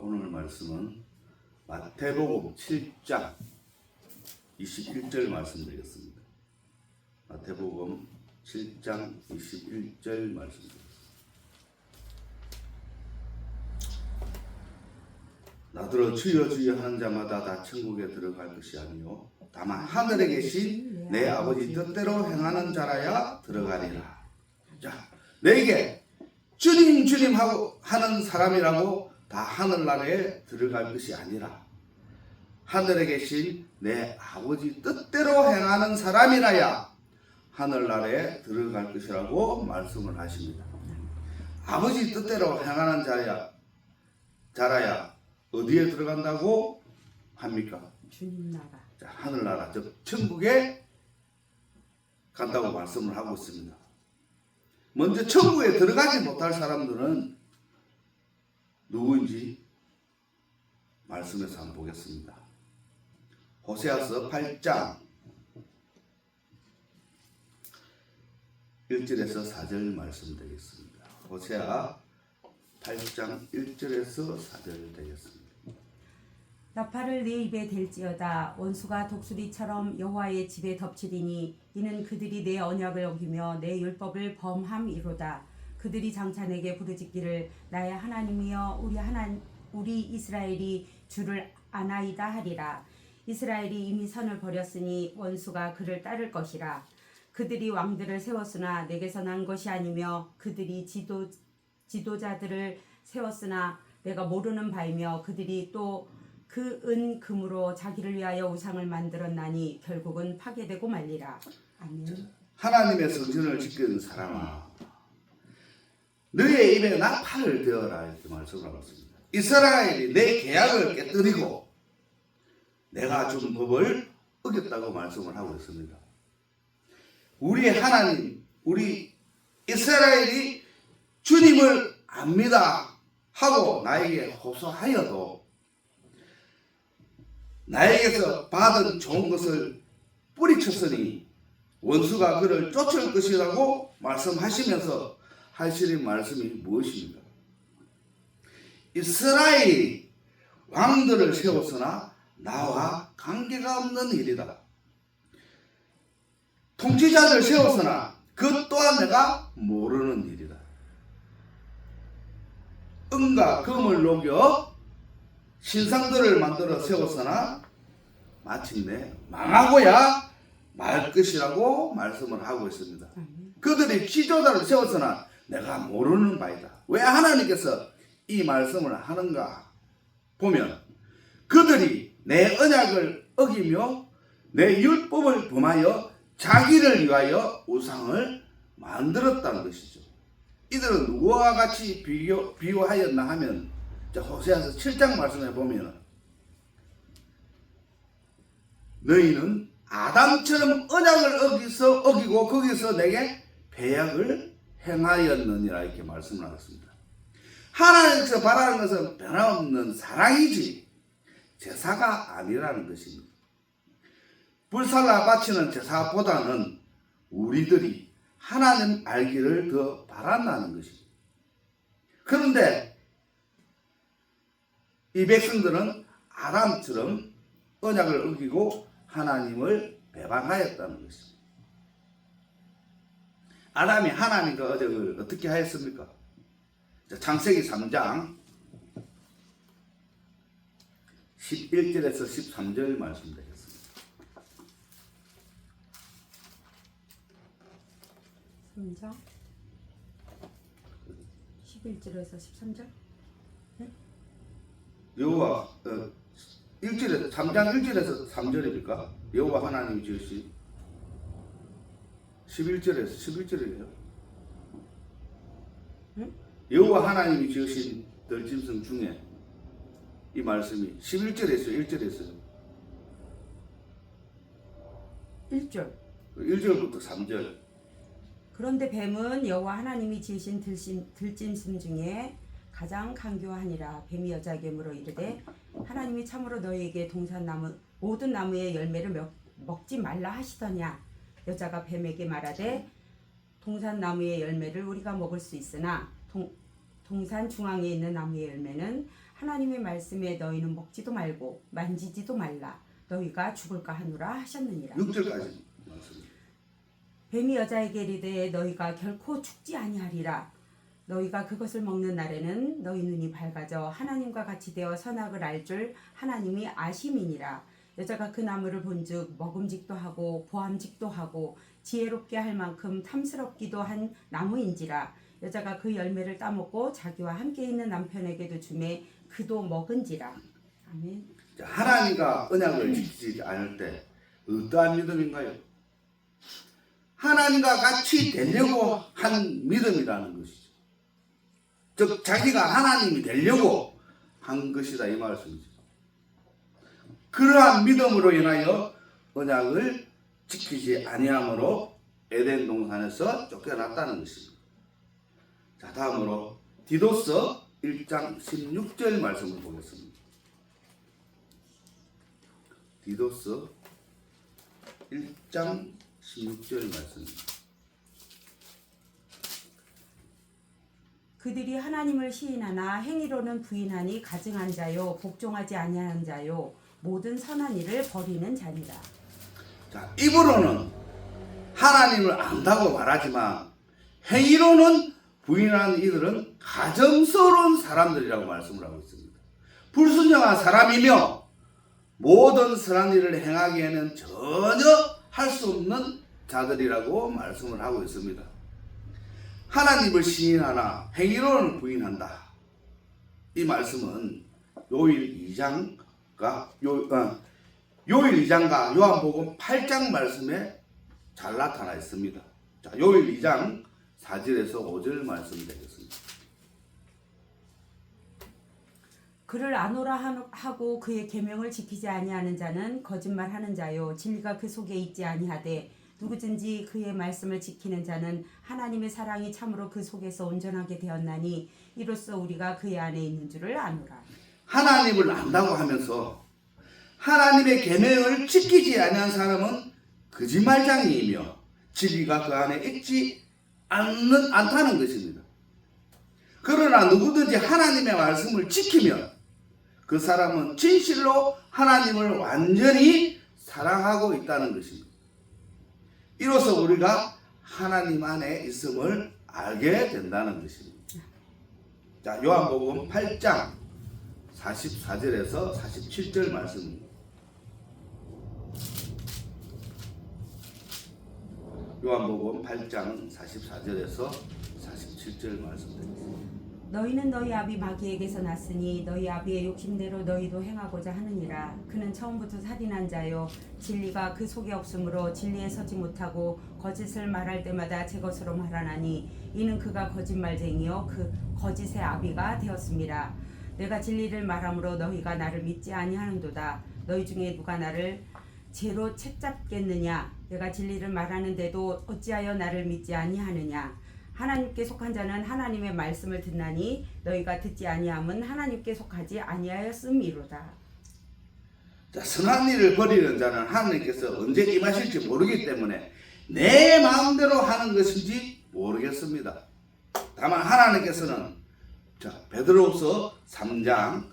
오늘 말씀은 마태복음 7장 21절 말씀드리겠습니다. 마태복음 7장 21절 말씀드리겠습니다. 나더러 주여 주여 하는 자마다 다 천국에 들어갈 것이 아니요 다만 하늘에 계신 내 아버지 뜻대로 행하는 자라야 들어가리라. 자, 내게 주님 주님 하고 하는 사람이라고 다 하늘나라에 들어갈 것이 아니라 하늘에 계신 내 아버지 뜻대로 행하는 사람이라야 하늘나라에 들어갈 것이라고 말씀을 하십니다. 아버지 뜻대로 행하는 자라야 어디에 들어간다고 합니까? 주님 나라. 자, 하늘나라, 즉 천국에 간다고 말씀을 하고 있습니다. 먼저 천국에 들어가지 못할 사람들은 누구인지 말씀에서 한번 보겠습니다. 호세아서 8장 1절에서 4절 말씀드리겠습니다. 호세아 8장 1절에서 4절 되겠습니다. 나팔을 내 입에 댈지어다. 원수가 독수리처럼 여호와의 집에 덮치리니 이는 그들이 내 언약을 어기며 내 율법을 범함이로다. 그들이 장차 내게 부르짖기를 나의 하나님이여 우리 이스라엘이 주를 아나이다 하리라. 이스라엘이 이미 선을 버렸으니 원수가 그를 따를 것이라. 그들이 왕들을 세웠으나 내게서 난 것이 아니며 그들이 지도자들을 세웠으나 내가 모르는 바이며 그들이 또 그 은 금으로 자기를 위하여 우상을 만들었나니 결국은 파괴되고 말리라. 아멘. 하나님의 성전을 지키는 사람아, 너의 입에 나팔을 대어라 이렇게 말씀하고 있습니다. 이스라엘이 내 계약을 깨뜨리고 내가 준 법을 어겼다고 말씀을 하고 있습니다. 우리 하나님, 우리 이스라엘이 주님을 압니다 하고 나에게 호소하여도 나에게서 받은 좋은 것을 뿌리쳤으니 원수가 그를 쫓을 것이라고 말씀하시면서 하시는 말씀이 무엇입니까? 이스라엘이 왕들을 세웠으나 나와 관계가 없는 일이다. 통치자들 세웠으나 그 또한 내가 모르는 일이다. 은과 금을 녹여 신상들을 만들어 세웠으나 마침내 망하고야 말 것이라고 말씀을 하고 있습니다. 그들이 지도자를 세웠으나 내가 모르는 바이다. 왜 하나님께서 이 말씀을 하는가 보면 그들이 내 언약을 어기며 내 율법을 범하여 자기를 위하여 우상을 만들었다는 것이죠. 이들은 누구와 같이 비유하였나 하면 호세아서 7장 말씀에 보면 너희는 아담처럼 언약을 어기고 거기서 내게 배약을 행하였느니라 이렇게 말씀을 하셨습니다. 하나님께서 바라는 것은 변함없는 사랑이지 제사가 아니라는 것입니다. 불살라 바치는 제사보다는 우리들이 하나님 알기를 더 바란다는 것입니다. 그런데 이 백성들은 아담처럼 언약을 어기고 하나님을 배반하였다는 것입니다. 아담이 하나님과 언약을 어떻게 하였습니까? 창세기 3장 11절에서 13절 말씀드리겠습니다. 3장 11절에서 13절? 여호와 1절에서 3장 1절에서 3절입니까? 여호와 하나님이 지으신 11절이에요. 응? 여호와 하나님이 지으신 들짐승 중에 이 말씀이 11절에 있어요. 1절에 있어요. 1절. 1절부터 3절. 그런데 뱀은 여호와 하나님이 지으신 들짐승 중에 가장 간교하니라. 뱀이 여자에게 물어 이르되 하나님이 참으로 너희에게 모든 나무의 열매를 먹지 말라 하시더냐. 여자가 뱀에게 말하되 동산나무의 열매를 우리가 먹을 수 있으나 동산 중앙에 있는 나무의 열매는 하나님의 말씀에 너희는 먹지도 말고 만지지도 말라. 너희가 죽을까 하노라 하셨느니라. 6절까지 말씀. 뱀이 여자에게 이르되 너희가 결코 죽지 아니하리라. 너희가 그것을 먹는 날에는 너희 눈이 밝아져 하나님과 같이 되어 선악을 알 줄 하나님이 아심이니라. 여자가 그 나무를 본즉 먹음직도 하고 보암직도 하고 지혜롭게 할 만큼 탐스럽기도 한 나무인지라. 여자가 그 열매를 따먹고 자기와 함께 있는 남편에게도 주매 그도 먹은지라. 아멘. 자, 하나님과 언약을 지키지 않을 때 어떠한 믿음인가요? 하나님과 같이 되려고 한 믿음이라는 것이죠. 즉 자기가 하나님이 되려고 한 것이다 이 말씀이죠. 그러한 믿음으로 인하여 언약을 지키지 아니함으로 에덴 동산에서 쫓겨났다는 것입니다. 자, 다음으로 디도서 1장 16절 말씀을 보겠습니다. 디도서 1장 16절 말씀입니다. 그들이 하나님을 시인하나 행위로는 부인하니 가증한 자요 복종하지 아니하는 자요 모든 선한 일을 버리는 자니라. 자, 입으로는 하나님을 안다고 말하지만 행위로는 부인하는 이들은 가증스러운 사람들이라고 말씀을 하고 있습니다. 불순종한 사람이며 모든 선한 일을 행하기에는 전혀 할 수 없는 자들이라고 말씀을 하고 있습니다. 하나님을 시인하나 행위로는 부인한다. 이 말씀은 요일 2장과 요한복음 8장 말씀에 잘 나타나 있습니다. 자, 요일 2장 4절에서 5절 말씀 되겠습니다. 그를 아노라 하고 그의 계명을 지키지 아니하는 자는 거짓말하는 자요 진리가 그 속에 있지 아니하되 누구든지 그의 말씀을 지키는 자는 하나님의 사랑이 참으로 그 속에서 온전하게 되었나니 이로써 우리가 그의 안에 있는 줄을 아노라. 하나님을 안다고 하면서 하나님의 계명을 지키지 아니한 사람은 거짓말장이이며 진리가 그 안에 있지 않다는 것입니다. 그러나 누구든지 하나님의 말씀을 지키면 그 사람은 진실로 하나님을 완전히 사랑하고 있다는 것입니다. 이로써 우리가 하나님 안에 있음을 알게 된다는 것입니다. 자, 요한복음 8장 44절에서 47절 말씀입니다. 요한복음 8장 44절에서 47절 말씀드립니다. 너희는 너희 아비 마귀에게서 났으니 너희 아비의 욕심대로 너희도 행하고자 하느니라. 그는 처음부터 살인한 자요 진리가 그 속에 없으므로 진리에 서지 못하고 거짓을 말할 때마다 제 것으로 말하나니 이는 그가 거짓말쟁이요 그 거짓의 아비가 되었습니다. 내가 진리를 말함으로 너희가 나를 믿지 아니하는도다. 너희 중에 누가 나를 죄로 책잡겠느냐? 내가 진리를 말하는데도 어찌하여 나를 믿지 아니하느냐? 하나님께 속한 자는 하나님의 말씀을 듣나니 너희가 듣지 아니함은 하나님께 속하지 아니하였음이로다. 자, 선한 일을 버리는 자는 하나님께서 언제 임하실지 모르기 때문에 내 마음대로 하는 것인지 모르겠습니다. 다만 하나님께서는 자, 베드로후서 3장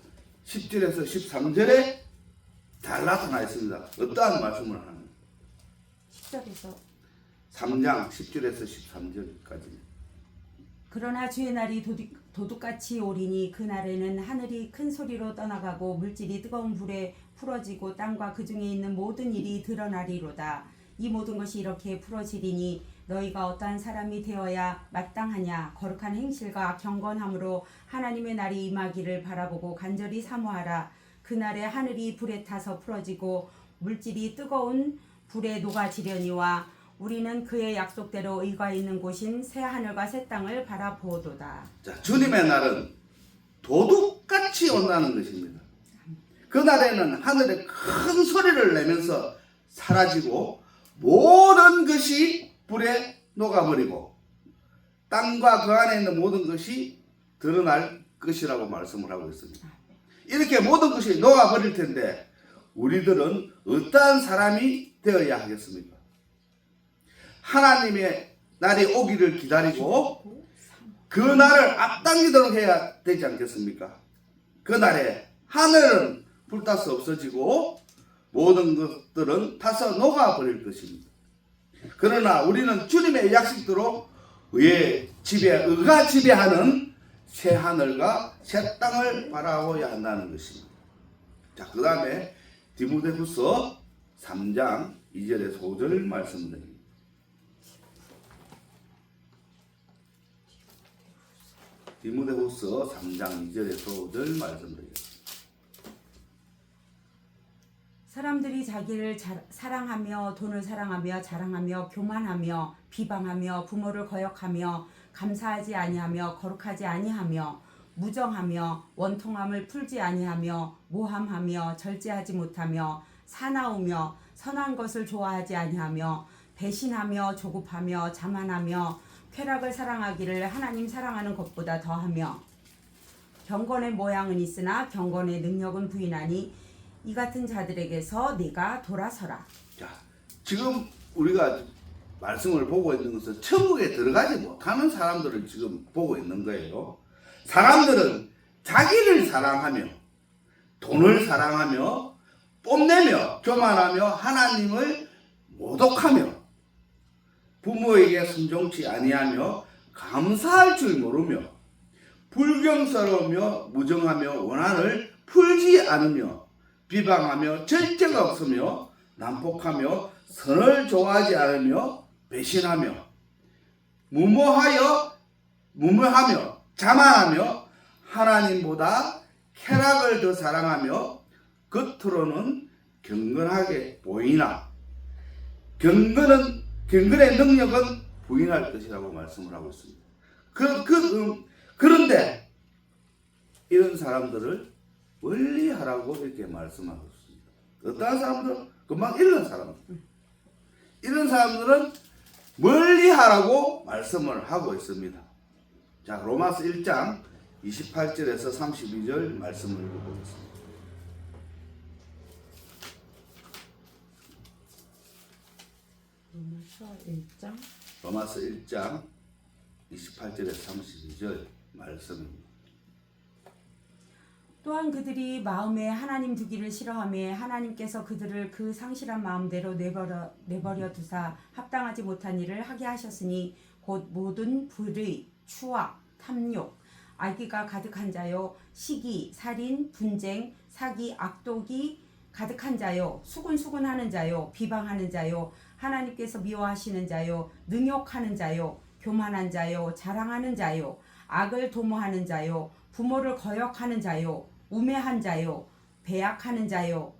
10절에서 13절에 잘 나타나 있습니다. 어떠한 말씀을 하는 10절에서 3장 10절에서 13절까지. 그러나 주의 날이 도둑같이 오리니 그날에는 하늘이 큰 소리로 떠나가고 물질이 뜨거운 불에 풀어지고 땅과 그 중에 있는 모든 일이 드러나리로다. 이 모든 것이 이렇게 풀어지리니 너희가 어떠한 사람이 되어야 마땅하냐? 거룩한 행실과 경건함으로 하나님의 날이 임하기를 바라보고 간절히 사모하라. 그날에 하늘이 불에 타서 풀어지고 물질이 뜨거운 불에 녹아지려니와 우리는 그의 약속대로 의가 있는 곳인 새 하늘과 새 땅을 바라보도다. 자, 주님의 날은 도둑같이 온다는 것입니다. 그날에는 하늘에 큰 소리를 내면서 사라지고 모든 것이 불에 녹아버리고 땅과 그 안에 있는 모든 것이 드러날 것이라고 말씀을 하고 있습니다. 이렇게 모든 것이 녹아버릴 텐데 우리들은 어떠한 사람이 되어야 하겠습니까? 하나님의 날이 오기를 기다리고 그 날을 앞당기도록 해야 되지 않겠습니까? 그날에 하늘은 불타서 없어지고 모든 것들은 타서 녹아버릴 것입니다. 그러나 우리는 주님의 약속대로 의가 지배하는 새 하늘과 새 땅을 바라보아야 한다는 것입니다. 자, 그 다음에 디모데후서 3장 2절에서 5절 말씀드립니다. 디모데후서 3장 2절에서 5절 말씀드리겠습니다. 사람들이 자기를 사랑하며 돈을 사랑하며 자랑하며 교만하며 비방하며 부모를 거역하며 감사하지 아니하며 거룩하지 아니하며 무정하며 원통함을 풀지 아니하며 모함하며 절제하지 못하며 사나우며 선한 것을 좋아하지 아니하며 배신하며 조급하며 자만하며 쾌락을 사랑하기를 하나님 사랑하는 것보다 더하며 경건의 모양은 있으나 경건의 능력은 부인하니 이 같은 자들에게서 네가 돌아서라. 자, 지금 우리가 말씀을 보고 있는 것은 천국에 들어가지 못하는 사람들을 지금 보고 있는 거예요. 사람들은 자기를 사랑하며 돈을 사랑하며 뽐내며 교만하며 하나님을 모독하며 부모에게 순종치 아니하며 감사할 줄 모르며 불경스러우며 무정하며 원한을 풀지 않으며 비방하며 절제가 없으며 난폭하며 선을 좋아하지 않으며 배신하며 무모하며 자만하며 하나님보다 쾌락을 더 사랑하며 겉으로는 경건하게 보이나 경건의 능력은 부인할 것이라고 말씀을 하고 있습니다. 그런데 이런 사람들을 멀리하라고 이렇게 말씀하고 있습니다. 어떠한 사람들은 금방 이런 사람들은 멀리하라고 말씀을 하고 있습니다. 자, 로마서 1장 28절에서 32절 말씀을 읽어보겠습니다. 로마서 1장 28절에서 32절 말씀입니다. 또한 그들이 마음에 하나님 두기를 싫어하며 하나님께서 그들을 그 상실한 마음대로 내버려 두사 합당하지 못한 일을 하게 하셨으니 곧 모든 불의, 추악, 탐욕, 악의가 가득한 자요, 시기, 살인, 분쟁, 사기, 악독이 가득한 자요, 수군수군하는 자요, 비방하는 자요, 하나님께서 미워하시는 자요, 능욕하는 자요, 교만한 자요, 자랑하는 자요, 악을 도모하는 자요, 부모를 거역하는 자요, 우매한 자요, 배약하는 자요,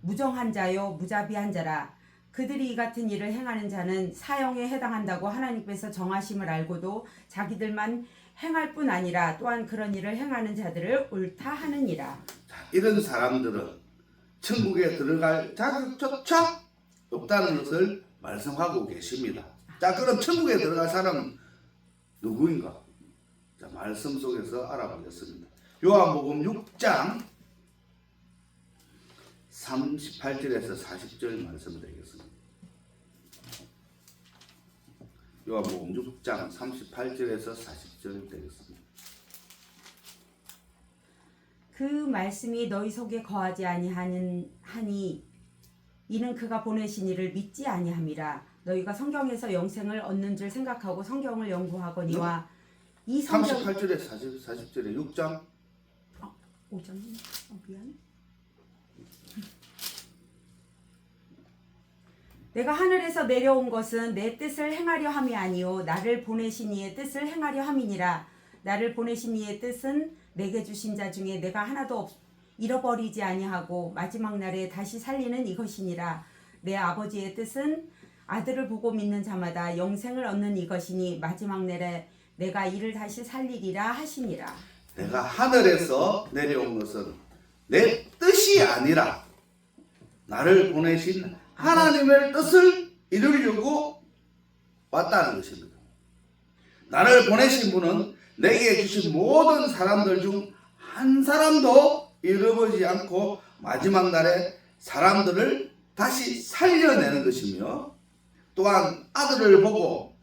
무정한 자요, 무자비한 자라. 그들이 이 같은 일을 행하는 자는 사형에 해당한다고 하나님께서 정하심을 알고도 자기들만 행할 뿐 아니라 또한 그런 일을 행하는 자들을 옳다 하느니라. 이런 사람들은 천국에 들어갈 자격조차 없다는 것을 말씀하고 계십니다. 자, 그럼 천국에 들어갈 사람은 누구인가? 자, 말씀 속에서 알아보겠습니다. 요한복음 6장 38절에서 40절 말씀을 드리겠습니다. 요한복음 6장 38절에서 40절 되겠습니다. 그 말씀이 너희 속에 거하지 아니하니 이는 그가 보내신 이를 믿지 아니함이라. 너희가 성경에서 영생을 얻는 줄 생각하고 성경을 연구하거니와 이 성경 38절에 40절에 6장 5장 미안. 내가 하늘에서 내려온 것은 내 뜻을 행하려 함이 아니요 나를 보내신 이의 뜻을 행하려 함이니라. 나를 보내신 이의 뜻은 내게 주신 자 중에 내가 하나도 잃어버리지 아니하고 마지막 날에 다시 살리는 이것이니라. 내 아버지의 뜻은 아들을 보고 믿는 자마다 영생을 얻는 이것이니 마지막 날에 내가 이를 다시 살리리라 하시니라. 내가 하늘에서 내려온 것은 내 뜻이 아니라 나를 보내신 하나님의 뜻을 이루려고 왔다는 것입니다. 나를 보내신 분은 내게 주신 모든 사람들 중 한 사람도 잃어버리지 않고 마지막 날에 사람들을 다시 살려내는 것이며 또한 아들을 보고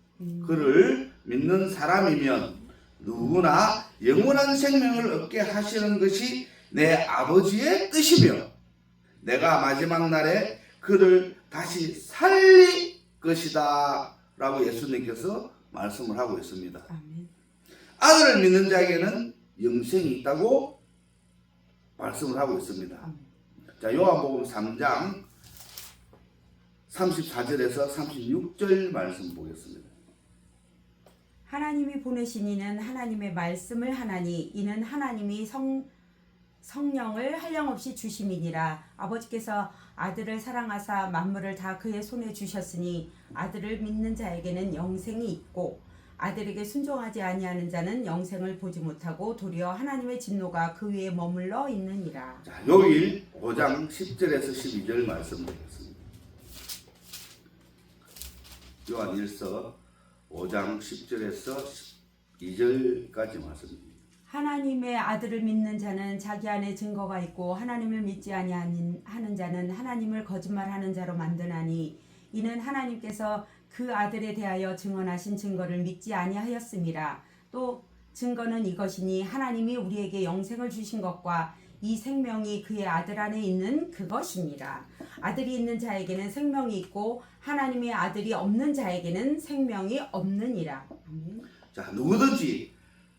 그를 믿는 사람이면 누구나 영원한 생명을 얻게 하시는 것이 내 아버지의 뜻이며 내가 마지막 날에 그를 다시 살릴 것이다 라고 예수님께서 말씀을 하고 있습니다. 아멘. 아들을 믿는 자에게는 영생이 있다고 말씀을 하고 있습니다. 자, 요한복음 3장 34절에서 36절 말씀 보겠습니다. 하나님이 보내신 이는 하나님의 말씀을 하나니 이는 하나님이 성령을 한량없이 주심이니라. 아버지께서 아들을 사랑하사 만물을 다 그의 손에 주셨으니 아들을 믿는 자에게는 영생이 있고 아들에게 순종하지 아니하는 자는 영생을 보지 못하고 도리어 하나님의 진노가 그 위에 머물러 있느니라. 자, 요일 5장 10절에서 12절 말씀 드리겠습니다. 요한일서 5장 10절에서 12절까지 말씀입니다. 하나님의 아들을 믿는 자는 자기 안에 증거가 있고 하나님을 믿지 아니하는 자는 하나님을 거짓말하는 자로 만드나니 이는 하나님께서 그 아들에 대하여 증언하신 증거를 믿지 아니하였음이라. 또 증거는 이것이니 하나님이 우리에게 영생을 주신 것과 이 생명이 그의 아들 안에 있는 그것이니라. 아들이 있는 자에게는 생명이 있고 하나님의 아들이 없는 자에게는 생명이 없느니라. 아멘. 자, 누구든지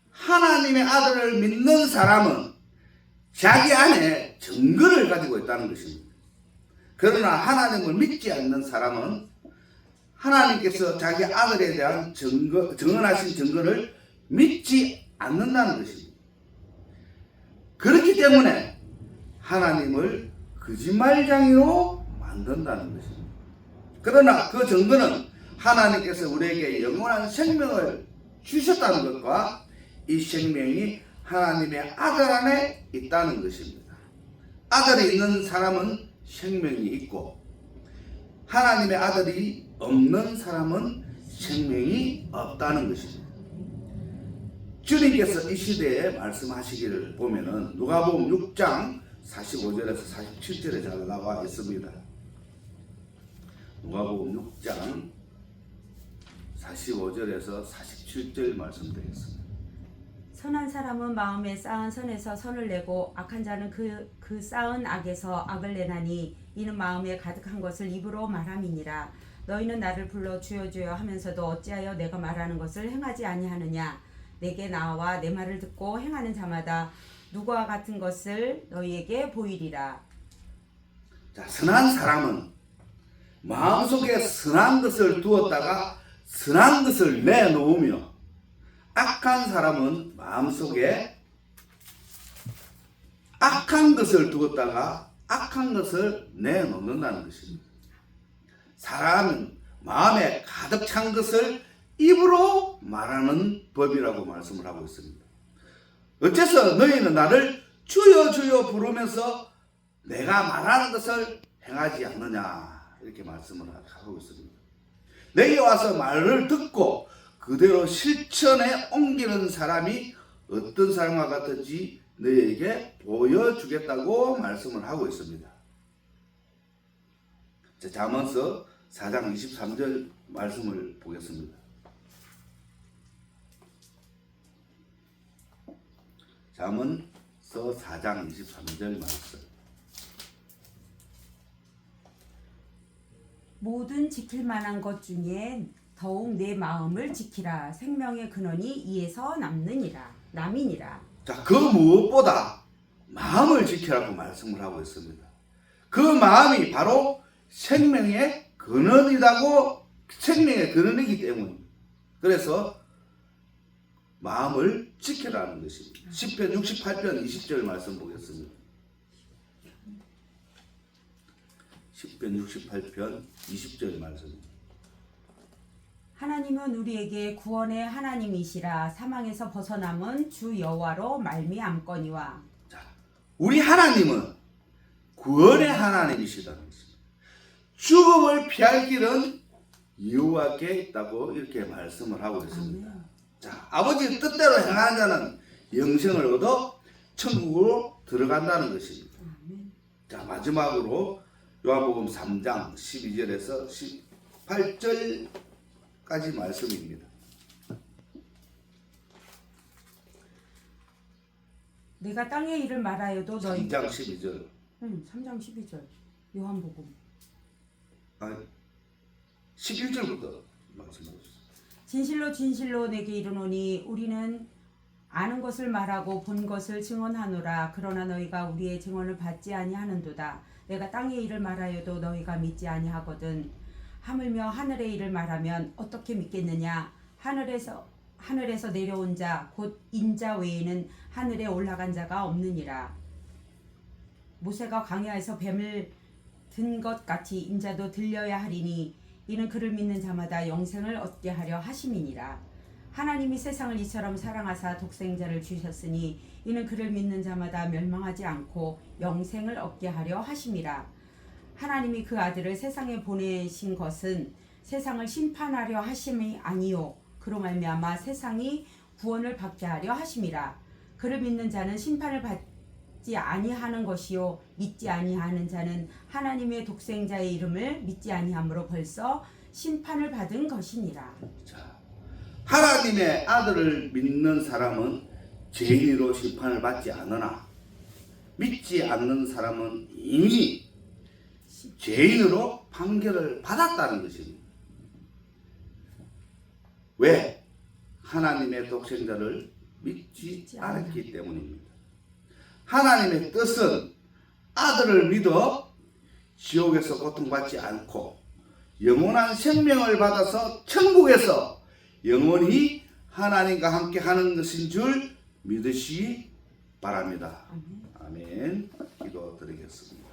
하나님의 아들을 믿는 사람은 자기 안에 증거를 가지고 있다는 것입니다. 그러나 하나님을 믿지 않는 사람은 하나님께서 자기 아들에 대한 증언하신 증거를 믿지 않는다는 것입니다. 그렇기 때문에 하나님을 거짓말장이로 만든다는 것입니다. 그러나 그 증거는 하나님께서 우리에게 영원한 생명을 주셨다는 것과 이 생명이 하나님의 아들 안에 있다는 것입니다. 아들이 있는 사람은 생명이 있고 하나님의 아들이 없는 사람은 생명이 없다는 것입니다. 주님께서 이 시대에 말씀하시기를 보면은 누가복음 6장 45절에서 47절에 잘 나와 있습니다. 누가복음 6장 45절에서 47절 말씀드리겠습니다. 선한 사람은 마음에 쌓은 선에서 선을 내고 악한 자는 그 쌓은 악에서 악을 내나니 이는 마음에 가득한 것을 입으로 말함이니라. 너희는 나를 불러 주여 주여 하면서도 어찌하여 내가 말하는 것을 행하지 아니하느냐. 내게 나와 내 말을 듣고 행하는 자마다 누구와 같은 것을 너희에게 보이리라. 자, 선한 사람은 마음속에 선한 것을 두었다가 선한 것을 내놓으며 악한 사람은 마음속에 악한 것을 두었다가 악한 것을 내놓는다는 것입니다. 사람은 마음에 가득 찬 것을 입으로 말하는 법이라고 말씀을 하고 있습니다. 어째서 너희는 나를 주여 주여 부르면서 내가 말하는 것을 행하지 않느냐 이렇게 말씀을 하고 있습니다. 내게 와서 말을 듣고 그대로 실천에 옮기는 사람이 어떤 사람과 같은지 너희에게 보여주겠다고 말씀을 하고 있습니다. 자, 잠언서 4장 23절 말씀을 보겠습니다. 잠언서 4장 23절 말씀. 모든 지킬 만한 것 중에 더욱 내 마음을 지키라. 생명의 근원이 이에서 남이니라. 자, 그 무엇보다 마음을 지키라고 말씀을 하고 있습니다. 그 마음이 바로 생명의 근원이라고, 생명의 근원이기 때문에 그래서 마음을 지키라는 것입니다. 시편 68편 20절 말씀 보겠습니다. 시편 68편 20절 말씀입니다. 하나님은 우리에게 구원의 하나님이시라. 사망에서 벗어남은 주 여호와로 말미암거니와. 자, 우리 하나님은 구원의 하나님이시다는 것입니다. 죽음을 피할 길은 여호와께 있다고 이렇게 말씀을 하고 있습니다. 아멘. 자, 아버지 뜻대로 행하는 자는 영생을 얻어 천국으로 들어간다는 것입니다. 아멘. 자, 마지막으로 요한복음 3장 12절에서 18절까지 말씀입니다. 내가 땅의 일을 말하여도 너희 3장 12절. 3장 12절 요한복음. 11절부터 말씀하셨어요. 진실로 진실로 내게 이르노니 우리는 아는 것을 말하고 본 것을 증언하노라. 그러나 너희가 우리의 증언을 받지 아니하는도다. 내가 땅의 일을 말하여도 너희가 믿지 아니하거든. 하물며 하늘의 일을 말하면 어떻게 믿겠느냐. 하늘에서 내려온 자 곧 인자 외에는 하늘에 올라간 자가 없느니라. 모세가 광야에서 뱀을 든 것 같이 인자도 들려야 하리니 이는 그를 믿는 자마다 영생을 얻게 하려 하심이니라. 하나님이 세상을 이처럼 사랑하사 독생자를 주셨으니 이는 그를 믿는 자마다 멸망하지 않고 영생을 얻게 하려 하심이라. 하나님이 그 아들을 세상에 보내신 것은 세상을 심판하려 하심이 아니요 그로 말미암아 세상이 구원을 받게 하려 하심이라. 그를 믿는 자는 심판을 받지 아니하는 것이요 믿지 아니하는 자는 하나님의 독생자의 이름을 믿지 아니함으로 벌써 심판을 받은 것이니라. 자, 하나님의 아들을 믿는 사람은 죄인으로 심판을 받지 않으나 믿지 않는 사람은 이미 죄인으로 판결을 받았다는 것입니다. 왜? 하나님의 독생자를 믿지 않았기 때문입니다. 하나님의 뜻은 아들을 믿어 지옥에서 고통받지 않고 영원한 생명을 받아서 천국에서 영원히 하나님과 함께 하는 것인 줄 믿으시기 바랍니다. 아멘. 기도드리겠습니다.